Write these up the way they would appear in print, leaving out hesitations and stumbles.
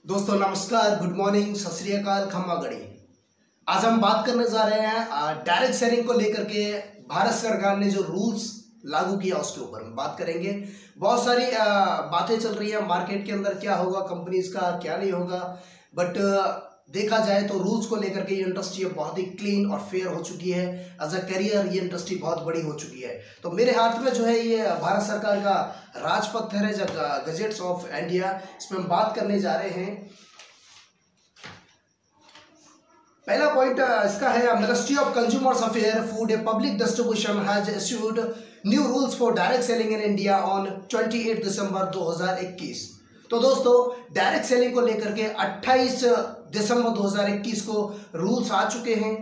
दोस्तों नमस्कार, good morning, सत श्री अकाल, खम्मा गड़ी। आज हम बात करने जा रहे हैं डायरेक्ट सेलिंग को लेकर के। भारत सरकार ने जो रूल्स लागू किया उसके ऊपर हम बात करेंगे। बहुत सारी बातें चल रही है मार्केट के अंदर, क्या होगा कंपनीज का, क्या नहीं होगा। बट देखा जाए तो रूल्स को लेकर के ये इंडस्ट्री बहुत ही क्लीन और फेयर हो चुकी है। एज अ करियर ये इंडस्ट्री बहुत बड़ी हो चुकी है। तो मेरे हाथ में जो है ये भारत सरकार का राजपत्र है, गजेट्स ऑफ इंडिया, इसमें हम बात करने जा रहे हैं। पहला पॉइंट इसका है, ministry of consumers affair, food and public distribution has issued new rules for direct selling in India on 28 दिसंबर 2021। तो दोस्तों डायरेक्ट सेलिंग को लेकर के 28 दिसंबर 2021 को रूल्स आ चुके हैं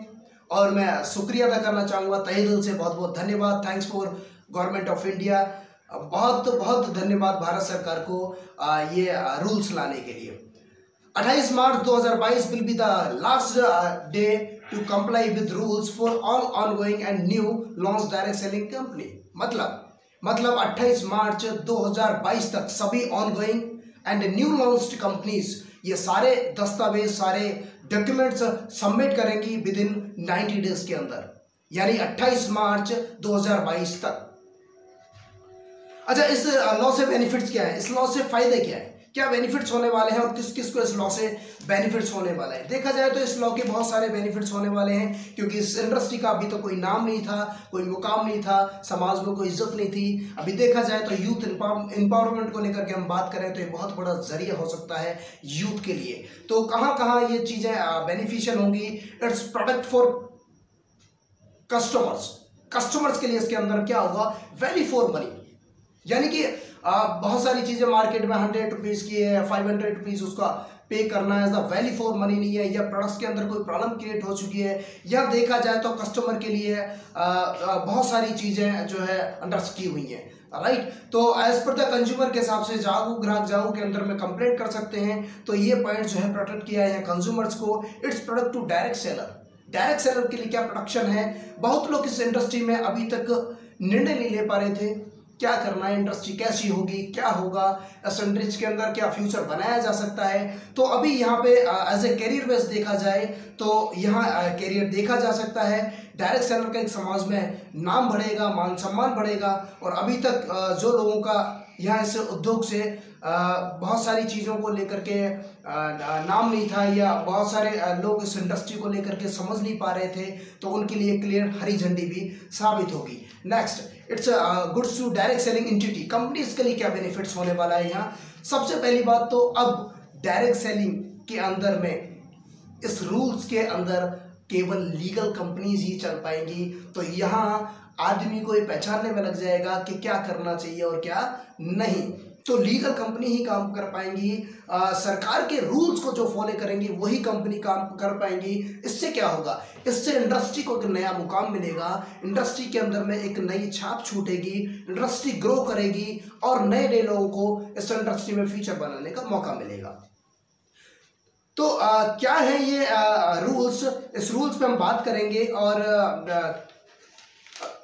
और मैं शुक्रिया अदा करना चाहूँगा तहे दिल से। बहुत बहुत धन्यवाद, thanks for government of India. बहुत बहुत धन्यवाद भारत सरकार को ये रूल्स लाने के लिए। 28 March 2022 will be the last day to comply with rules for all ongoing and new launch direct selling company. मतलब 28 मार्च 2022 तक सभी ongoing and new launched companies ये सारे दस्तावेज, सारे डॉक्यूमेंट्स सबमिट करेंगी विद इन 90 डेज के अंदर, यानी 28 मार्च 2022 तक। अच्छा, इस लॉ से बेनिफिट्स क्या है, इस लॉ से फायदे क्या है, क्या बेनिफिट्स होने वाले हैं और किस किस को इस लॉ से बेनिफिट्स होने वाले हैं। देखा जाए तो इस लॉ के बहुत सारे बेनिफिट्स होने वाले हैं, क्योंकि इस इंडस्ट्री का अभी तो कोई नाम नहीं था, कोई मुकाम नहीं था, समाज में कोई इज्जत नहीं थी। अभी देखा जाए तो यूथ एम्पावरमेंट को लेकर के हम बात करें तो ये बहुत बड़ा जरिया हो सकता है यूथ के लिए। तो कहाँ कहाँ ये चीज़ें बेनिफिशियल होंगी। इट्स प्रोडक्ट फॉर कस्टमर्स के लिए इसके अंदर क्या होगा, वैल्यू फॉर मनी, यानी कि बहुत सारी चीज़ें मार्केट में 100 रुपीज़ की है, 500 रुपीज़ उसका पे करना है, वैल्यू फॉर मनी नहीं है, या प्रोडक्ट्स के अंदर कोई प्रॉब्लम क्रिएट हो चुकी है, या देखा जाए तो कस्टमर के लिए बहुत सारी चीज़ें जो है अंडर्स की हुई हैं, राइट। तो एज पर द कंज्यूमर के हिसाब से जागू ग्राहक जागू के अंदर में कंप्लेंट कर सकते हैं। तो ये पॉइंट जो है प्रोटेक्ट किया है कंज्यूमर्स को। It's product to direct seller के लिए क्या प्रोडक्शन है। बहुत लोग इस इंडस्ट्री में अभी तक निर्णय नहीं ले पा रहे थे, क्या करना है, इंडस्ट्री कैसी होगी, क्या होगा, इस इंडस्ट्री के अंदर क्या फ्यूचर बनाया जा सकता है। तो अभी यहाँ पे एज ए करियर बेस देखा जाए तो यहाँ करियर देखा जा सकता है। डायरेक्ट सेलर का एक समाज में नाम बढ़ेगा, मान सम्मान बढ़ेगा। और अभी तक जो लोगों का यहाँ इस उद्योग से बहुत सारी चीज़ों को लेकर के नाम नहीं था, या बहुत सारे लोग इस इंडस्ट्री को लेकर के समझ नहीं पा रहे थे, तो उनके लिए क्लियर हरी झंडी भी साबित होगी। Next, it's goods to direct selling entity, companies के लिए क्या बेनिफिट्स होने वाला है यहाँ। सबसे पहली बात तो अब डायरेक्ट सेलिंग के अंदर में, इस रूल्स के अंदर केवल लीगल कंपनीज ही चल पाएंगी। तो यहाँ आदमी को ये पहचानने में लग जाएगा कि क्या करना चाहिए और क्या नहीं। तो लीगल कंपनी ही काम कर पाएंगी, सरकार के रूल्स को जो फॉलो करेंगी वही कंपनी काम कर पाएंगी। इससे क्या होगा, इससे इंडस्ट्री को एक नया मुकाम मिलेगा, इंडस्ट्री के अंदर में एक नई छाप छूटेगी, इंडस्ट्री ग्रो करेगी और नए नए लोगों को इस इंडस्ट्री में फ्यूचर बनाने का मौका मिलेगा। तो क्या है ये रूल्स, इस रूल्स पे हम बात करेंगे। और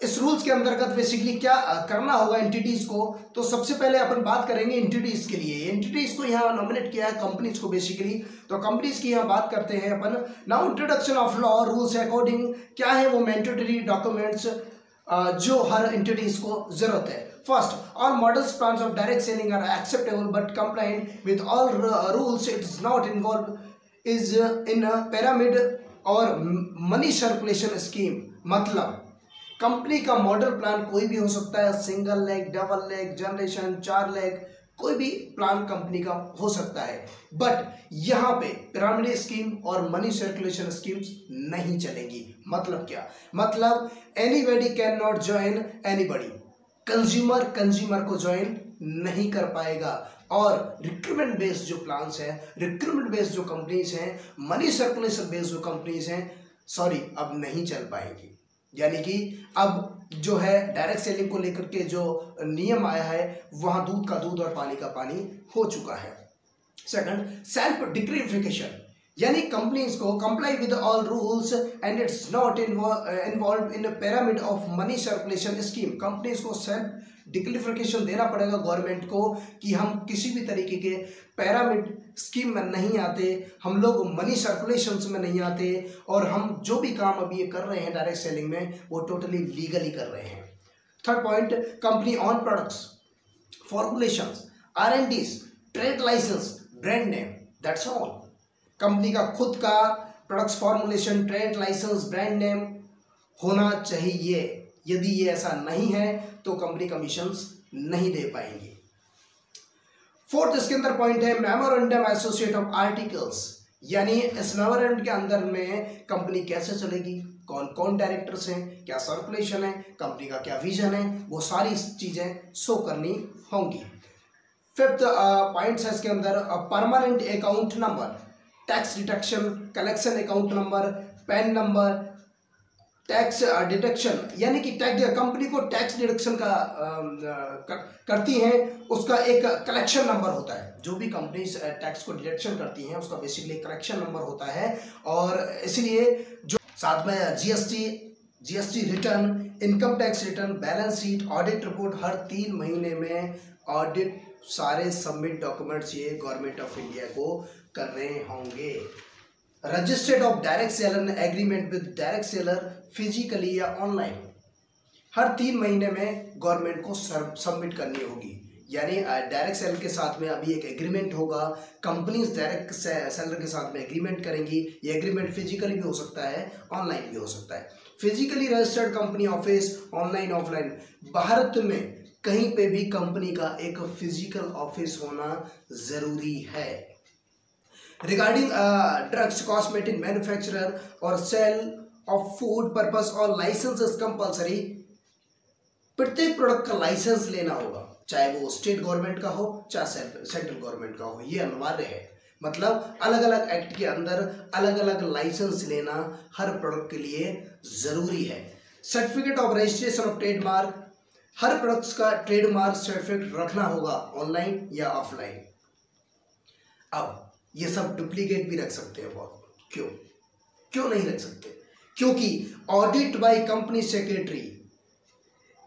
इस रूल्स के अंतर्गत बेसिकली क्या करना होगा एंटिटीज को। तो सबसे पहले अपन बात करेंगे एंटिटीज के लिए। एंटिटीज को यहाँ नॉमिनेट किया है कंपनीज को बेसिकली। तो कंपनीज की यहाँ बात करते हैं अपन। Now introduction of law rules according, क्या है वो मैंडेटरी डॉक्यूमेंट्स जो हर एंटिटीज को जरूरत है। First, all models plans of direct selling are acceptable but compliant with all rules. It is not involve is in pyramid और मनी सर्कुलेशन स्कीम। मतलब company का मॉडल प्लान कोई भी हो सकता है, single leg, double leg, generation, 4 leg, कोई भी प्लान कंपनी का हो सकता है। बट यहाँ पे पिरामिड स्कीम और मनी सर्कुलेशन स्कीम्स नहीं चलेंगी। मतलब क्या, मतलब anybody can not join anybody, consumer को ज्वाइन नहीं कर पाएगा। और रिक्रूटमेंट बेस्ड जो प्लान्स हैं, रिक्रूटमेंट बेस्ड जो कंपनीज हैं, मनी सर्कुलेशन बेस्ड जो कंपनीज हैं, अब नहीं चल पाएंगी। यानी कि अब जो है डायरेक्ट सेलिंग को लेकर के जो नियम आया है वहाँ दूध का दूध और पानी का पानी हो चुका है। सेकंड, सेल्फ डिक्रिफिकेशन, यानी कंपनीज को comply with all rules and it's not involve in pyramid of money circulation scheme. Companies को सेल्फ डिक्लिफिकेशन देना पड़ेगा गवर्नमेंट को कि हम किसी भी तरीके के पिरामिड स्कीम में नहीं आते, हम लोग मनी सर्कुलेशंस में नहीं आते, और हम जो भी काम अभी ये कर रहे हैं डायरेक्ट सेलिंग में वो टोटली लीगली कर रहे हैं। Third point, company on products, formulations, R&Ds, trade licence, brand name, that's all. Company का खुद का products formulation, trade licence, brand name होना चाहिए। यदि ये ऐसा नहीं है तो कंपनी कमीशंस नहीं दे पाएंगी। फोर्थ इसके अंदर पॉइंट है मेमोरेंडम एसोसिएट ऑफ आर्टिकल्स, यानी इस मेमोरेंडम के अंदर में कंपनी कैसे चलेगी, कौन कौन डायरेक्टर्स हैं, क्या सर्कुलेशन है, कंपनी का क्या विजन है, वो सारी चीजें शो करनी होंगी। फिफ्थ पॉइंट है इसके अंदर permanent account number, tax deduction, collection account number, pan number, tax deduction, यानी कि टैक्स कंपनी को टैक्स डिडक्शन करती हैं उसका एक कलेक्शन नंबर होता है। जो भी कंपनी टैक्स को डिडक्शन करती हैं उसका बेसिकली कलेक्शन नंबर होता है, और इसलिए जो साथ में GST return, income tax return, balance sheet, audit report, हर 3 महीने में ऑडिट सारे सबमिट डॉक्यूमेंट्स ये गवर्नमेंट ऑफ इंडिया को करने होंगे। Registered of direct seller agreement with direct seller physically या ऑनलाइन, हर 3 महीने में गवर्नमेंट को सबमिट करनी होगी। यानी डायरेक्ट सेलर के साथ में अभी एक एग्रीमेंट होगा, कंपनीज डायरेक्ट सेलर के साथ में एग्रीमेंट करेंगी। ये एग्रीमेंट फिजिकली भी हो सकता है, ऑनलाइन भी हो सकता है। Physically registered company office, online offline, Bharat में कहीं पे भी कंपनी का एक फिजिकल ऑफिस होना जरूरी है। रिगार्डिंग ड्रग्स, कॉस्मेटिक मैन्युफैक्चरर और सेल ऑफ फूड पर्पस और लाइसेंस इज कंपल्सरी। प्रत्येक प्रोडक्ट का लाइसेंस लेना होगा, चाहे वो स्टेट गवर्नमेंट का हो चाहे सेंट्रल गवर्नमेंट का हो, ये अनिवार्य है। मतलब अलग अलग एक्ट के अंदर अलग अलग लाइसेंस लेना हर प्रोडक्ट के लिए जरूरी है। Certificate of registration of trademark, her products का ट्रेडमार्क सर्टिफिकेट रखना होगा, ऑनलाइन या ऑफलाइन। अब ये सब डुप्लीकेट भी रख सकते हैं बहुत, क्यों नहीं रख सकते? क्योंकि ऑडिट बाय कंपनी सेक्रेटरी,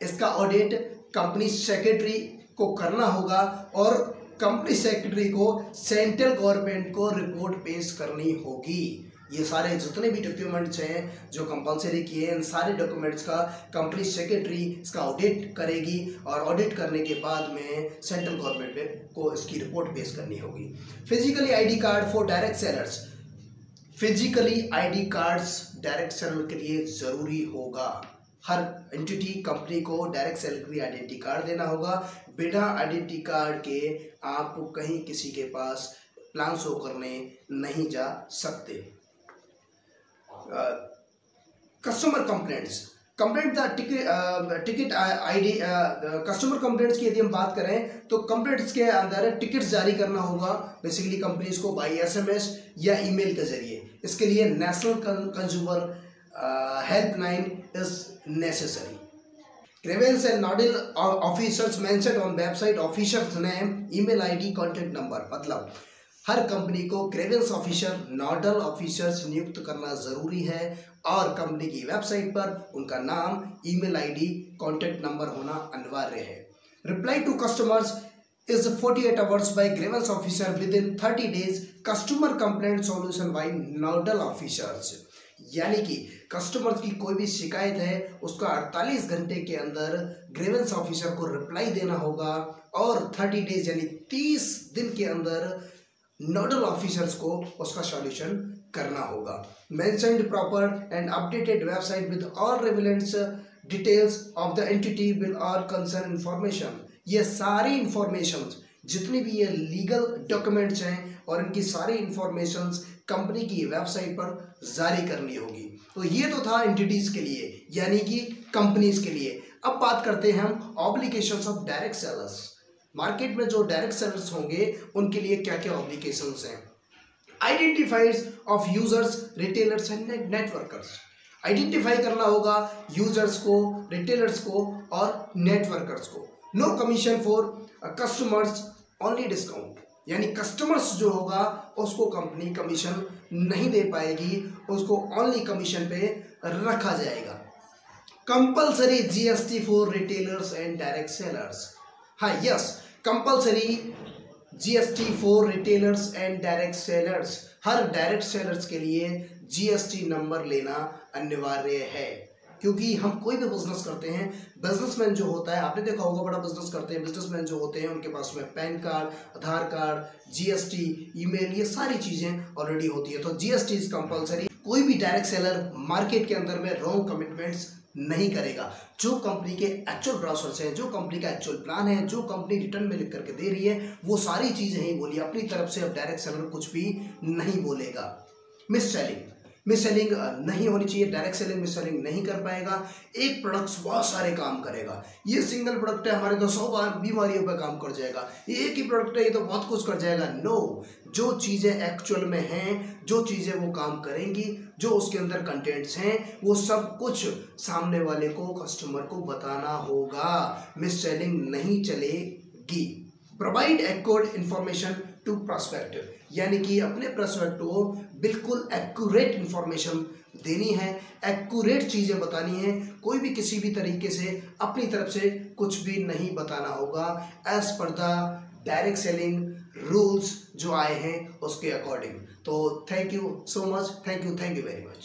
इसका ऑडिट कंपनी सेक्रेटरी को करना होगा और कंपनी सेक्रेटरी को सेंट्रल गवर्नमेंट को रिपोर्ट पेश करनी होगी। ये सारे जितने भी डॉक्यूमेंट्स हैं जो कंपलसरी किए हैं, इन सारे डॉक्यूमेंट्स का कंपनी सेक्रेटरी इसका ऑडिट करेगी और ऑडिट करने के बाद में सेंट्रल गवर्नमेंट को इसकी रिपोर्ट पेश करनी होगी। Physically ID card for direct sellers, physically ID cards direct seller के लिए ज़रूरी होगा। हर एंटिटी कंपनी को डायरेक्ट सेलर के लिए आइडेंटिटी कार्ड देना होगा। बिना आइडेंटिटी कार्ड के आप कहीं किसी के पास प्लान शो करने नहीं जा सकते। Customer complaints, complaint ticket ID, customer complaints की यदि हम बात करें तो कंप्लेंट्स के अंदर टिकट्स जारी करना होगा बेसिकली कंपनीज को बाई SMS या ईमेल के जरिए। इसके लिए national consumer helpline is necessary. Grievance and nodal officers mentioned on website, officers name, email ID, contact number. मतलब हर कंपनी को ग्रीवेंस ऑफिसर, नोडल ऑफिसर्स नियुक्त करना जरूरी है और कंपनी की वेबसाइट पर उनका नाम, ईमेल ID, कॉन्टैक्ट नंबर होना अनिवार्य है। Reply to customers is 48 hours by grievance officer within 30 days, customer complaint solution by nodal officers. यानी कि कस्टमर की कोई भी शिकायत है उसका 48 घंटे के अंदर ग्रीवेंस ऑफिसर को रिप्लाई देना होगा और 30 डेज यानी 30 दिन के अंदर नोडल ऑफिसर्स को उसका सॉल्यूशन करना होगा। Mentioned proper and updated website with all relevant details of the entity will और कंसर्न इंफॉर्मेशन। ये सारी इंफॉर्मेशन जितनी भी ये लीगल डॉक्यूमेंट्स हैं और इनकी सारी इंफॉर्मेशंस कंपनी की वेबसाइट पर जारी करनी होगी। तो ये तो था एंटिटीज के लिए यानी कि कंपनीज के लिए। अब बात करते हैं हम obligations of direct sellers. Market में जो डायरेक्ट सेलर्स होंगे उनके लिए क्या क्या ऑब्लिगेशंस हैं। Identifies of users, retailers and networkers. Identify करना होगा यूजर्स को, रिटेलर्स को और नेटवर्कर्स को। No commission for customers, only discount, यानी कस्टमर्स जो होगा उसको कंपनी कमीशन नहीं दे पाएगी, उसको ओनली कमीशन पे रखा जाएगा। Compulsory GST for retailers and direct sellers. हाँ yes, compulsory GST for retailers and direct sellers. हर डायरेक्ट सेलर्स के लिए जीएसटी नंबर लेना अनिवार्य है, क्योंकि हम कोई भी बिजनेस करते हैं, बिजनेसमैन जो होता है, आपने देखा होगा बड़ा बिजनेस करते हैं बिजनेसमैन जो होते हैं, उनके पास में पैन कार्ड, आधार कार्ड, जीएसटी, ईमेल, ये सारी चीजें ऑलरेडी होती है। तो जीएसटी इज कंपलसरी। कोई भी डायरेक्ट सेलर मार्केट के अंदर में रॉन्ग कमिटमेंट्स नहीं करेगा। जो कंपनी के एक्चुअल ब्राउजर्स हैं, जो कंपनी का एक्चुअल प्लान है, जो कंपनी रिटर्न में लिख करके दे रही है, वो सारी चीजें ही बोली। अपनी तरफ से अब डायरेक्ट सेलर कुछ भी नहीं बोलेगा। मिस सेलिंग नहीं होनी चाहिए। डायरेक्ट सेलिंग मिस सेलिंग नहीं कर पाएगा। एक प्रोडक्ट बहुत सारे काम करेगा। ये सिंगल प्रोडक्ट है, हमारे तो 100 बीमारियों पर काम कर जाएगा। ये एक ही प्रोडक्ट है, ये तो बहुत कुछ कर जाएगा। नो, जो चीज़ें एक्चुअल में हैं, जो चीज़ें वो काम करेंगी, जो उसके अंदर कंटेंट्स हैं, वो सब कुछ सामने वाले को, कस्टमर को बताना होगा। मिस सेलिंग नहीं चलेगी। Provide accurate information to prospect, यानी कि अपने प्रोस्पेक्ट को बिल्कुल एक्यूरेट इंफॉर्मेशन देनी है, एक्यूरेट चीज़ें बतानी है। कोई भी किसी भी तरीके से अपनी तरफ से कुछ भी नहीं बताना होगा, as per the direct selling rules जो आए हैं उसके अकॉर्डिंग। तो thank you so much, thank you very much.